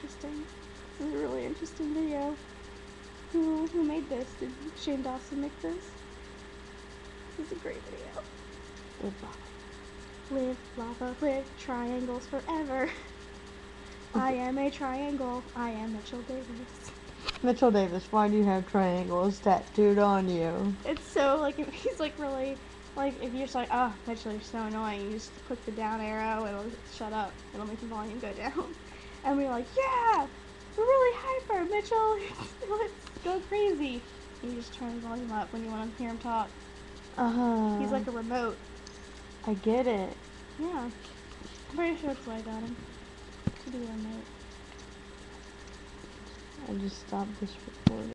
interesting. This is a really interesting video. Who made this? Did Shane Dawson make this? This is a great video. Live lava, live triangles forever. I am a triangle. I am Mitchell Davis. Mitchell Davis, why do you have triangles tattooed on you? It's so, like, he's, like, really, like, if you're just like, oh, Mitchell, you're so annoying, you just click the down arrow, it'll shut up. It'll make the volume go down. And we're like, yeah, we're really hyper, Mitchell. Let's go crazy. And you just turn the volume up when you want to hear him talk. He's like a remote. I get it. Yeah. I'm pretty sure that's why I got him. To be a remote. I just stopped this recording.